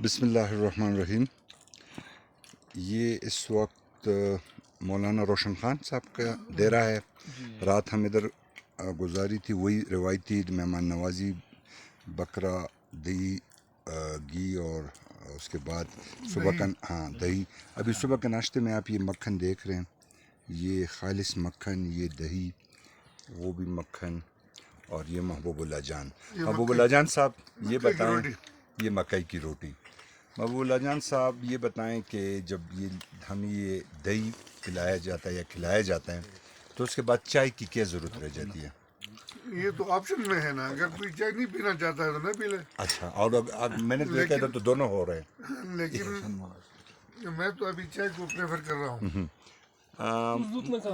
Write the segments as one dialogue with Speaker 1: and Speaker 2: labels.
Speaker 1: بسم اللہ الرحمن الرحیم. یہ اس وقت مولانا روشن خان صاحب کا ڈیرا ہے. رات ہم ادھر گزاری تھی، وہی روایتی مہمان نوازی، بکرا، دہی، گھی اور اس کے بعد صبح کا دہی. ابھی صبح کے ناشتے میں آپ یہ مکھن دیکھ رہے ہیں، یہ خالص مکھن، یہ دہی، وہ بھی مکھن، اور یہ محبوب اللہ جان. محبوب اللہ جان صاحب یہ بتائیں، یہ مکئی کی روٹی. محبوب اللہ جان صاحب یہ بتائیں کہ جب ہمیں یہ دہی پلایا جاتا ہے یا کھلایا جاتا ہے تو اس کے بعد چائے کی کیا ضرورت رہ جاتی ہے؟
Speaker 2: یہ تو آپشن میں ہے نا، اگر کوئی چائے نہیں پینا چاہتا ہے تو نہ پی لے.
Speaker 1: اچھا، اور میں نے دیکھا تھا تو دونوں ہو رہے ہیں.
Speaker 2: لیکن میں تو ابھی چائے کو پریفر کر رہا ہوں،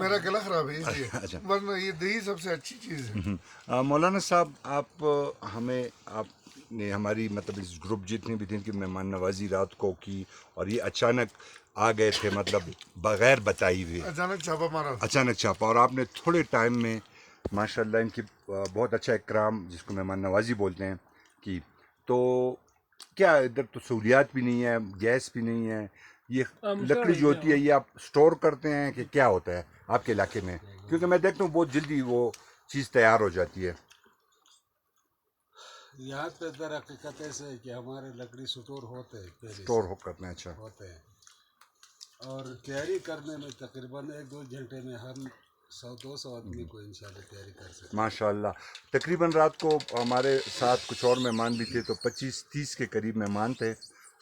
Speaker 2: میرا گلا خراب ہے اس لیے، ورنہ یہ دہی سب سے اچھی چیز ہے.
Speaker 1: مولانا صاحب آپ نے ہماری مطلب اس گروپ جتنے بھی تھے ان کی مہمان نوازی رات کو کی، اور یہ اچانک آ گئے تھے، مطلب بغیر بتائی ہوئے
Speaker 2: اچانک چھاپا مارا،
Speaker 1: اچانک چھاپا، اور آپ نے تھوڑے ٹائم میں ماشاءاللہ ان کی بہت اچھا اکرام، جس کو مہمان نوازی بولتے ہیں، کی. تو کیا ادھر تو سہولیات بھی نہیں ہے، گیس بھی نہیں ہے، یہ لکڑی جو ہوتی ہے یہ آپ سٹور کرتے ہیں کہ کیا ہوتا ہے آپ کے علاقے میں؟ کیونکہ میں دیکھتا ہوں بہت جلدی وہ چیز تیار ہو جاتی ہے.
Speaker 3: یہاں پہ در حقیقت ایسے ہے کہ ہمارے لکڑی سٹور ہوتے ہیں، پہلے
Speaker 1: سٹور ہو کرتے ہیں. اچھا،
Speaker 3: ہوتے ہیں، اور تیاری کرنے میں تقریباً 1-2 گھنٹے میں ہم 100-200 آدمی کو انشاءاللہ تیاری کر سکتے ہیں.
Speaker 1: ماشاء اللہ. تقریباً رات کو ہمارے ساتھ کچھ اور مہمان بھی تھے، تو 25-30 کے قریب مہمان تھے،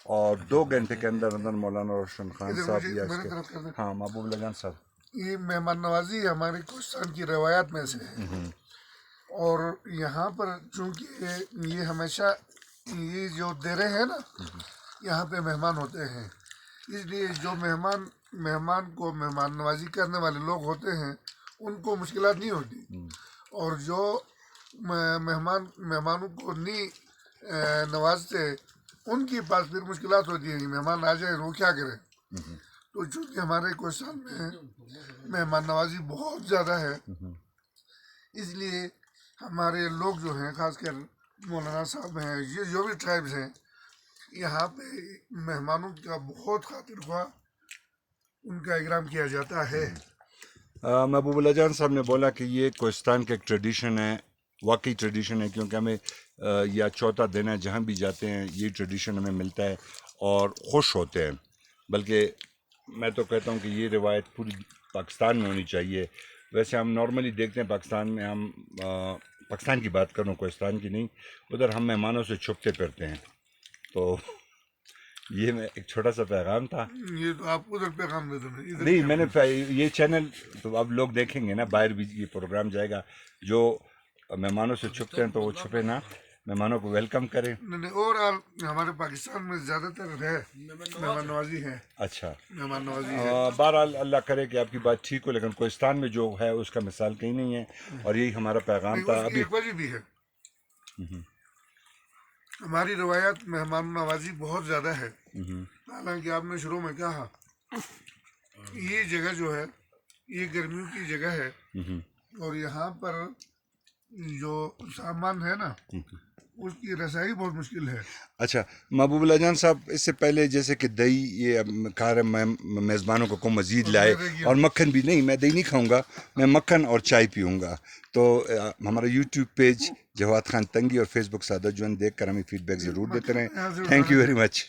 Speaker 1: اور 2 گھنٹے کے اندر اندر مولانا روشن خان صاحب یا اس کے محبوب اللہ جان صاحب.
Speaker 2: یہ مہمان نوازی ہمارے کوہستان کی روایات میں سے ہے، اور یہاں پر چونکہ یہ ہمیشہ یہ جو دیرے ہیں نا، یہاں پہ مہمان ہوتے ہیں، اس لیے جو مہمان کو مہمان نوازی کرنے والے لوگ ہوتے ہیں ان کو مشکلات نہیں ہوتی، اور جو مہمانوں کو نہیں نوازتے ان کے پاس پھر مشکلات ہوتی ہیں کہ مہمان آ جائے وہ کیا کرے. تو چونکہ ہمارے کوہستان میں مہمان نوازی بہت زیادہ ہے، اس لیے ہمارے لوگ جو ہیں، خاص کر مولانا صاحب ہیں، یہ جو بھی ٹرائبز ہیں، یہاں پہ مہمانوں کا بہت خاطر خواہ ان کا اکرام کیا جاتا ہے.
Speaker 1: محبوب اللہ جان صاحب نے بولا کہ یہ کوہستان کا ایک ٹریڈیشن ہے، واقعی ٹریڈیشن ہے، کیونکہ ہمیں یا چوتھا دن ہے جہاں بھی جاتے ہیں یہ ٹریڈیشن ہمیں ملتا ہے اور خوش ہوتے ہیں. بلکہ میں تو کہتا ہوں کہ یہ روایت پوری پاکستان میں ہونی چاہیے. ویسے ہم نارملی دیکھتے ہیں پاکستان میں، ہم پاکستان کی بات کروں، کوہستان کی نہیں، ادھر ہم مہمانوں سے چھپتے پھرتے ہیں. تو یہ میں ایک چھوٹا سا پیغام تھا.
Speaker 2: یہ تو آپ ادھر پیغام دے دو،
Speaker 1: نہیں، میں نے یہ چینل تو اب لوگ دیکھیں گے نا، باہر بھی یہ پروگرام جائے گا. جو مہمانوں سے چھپتے ہیں تو وہ چھپے نہ، مہمانوں کو ویلکم کریں.
Speaker 2: اوور آل ہمارے پاکستان میں زیادہ تر ہے مہمان نوازی ہے.
Speaker 1: اچھا،
Speaker 2: مہمان نوازی ہے.
Speaker 1: بہرحال اللہ کرے کہ آپ کی بات ٹھیک ہو، لیکن کوہستان میں جو ہے اس کا مثال کہیں نہیں ہے، اور یہی ہمارا پیغام تھا.
Speaker 2: اس کی ایک وجہ بھی ہے، ہماری روایت مہمان نوازی بہت زیادہ ہے. حالانکہ آپ نے شروع میں کہا یہ جگہ جو ہے یہ گرمیوں کی جگہ ہے، اور یہاں پر جو سامان ہے نا اس کی رسائی بہت مشکل ہے.
Speaker 1: اچھا محبوب اللہ جان صاحب، اس سے پہلے جیسے کہ دہی یہ کھا رہے میزبانوں کو مزید لائے، اور مکھن بھی نہیں، میں دہی نہیں کھاؤں گا، میں مکھن اور چائے پیوں گا. تو ہمارا یوٹیوب پیج جواد خان تنگی اور فیس بک سعادت جون دیکھ کر ہمیں فیڈ بیک ضرور دیتے رہیں. Thank you very much.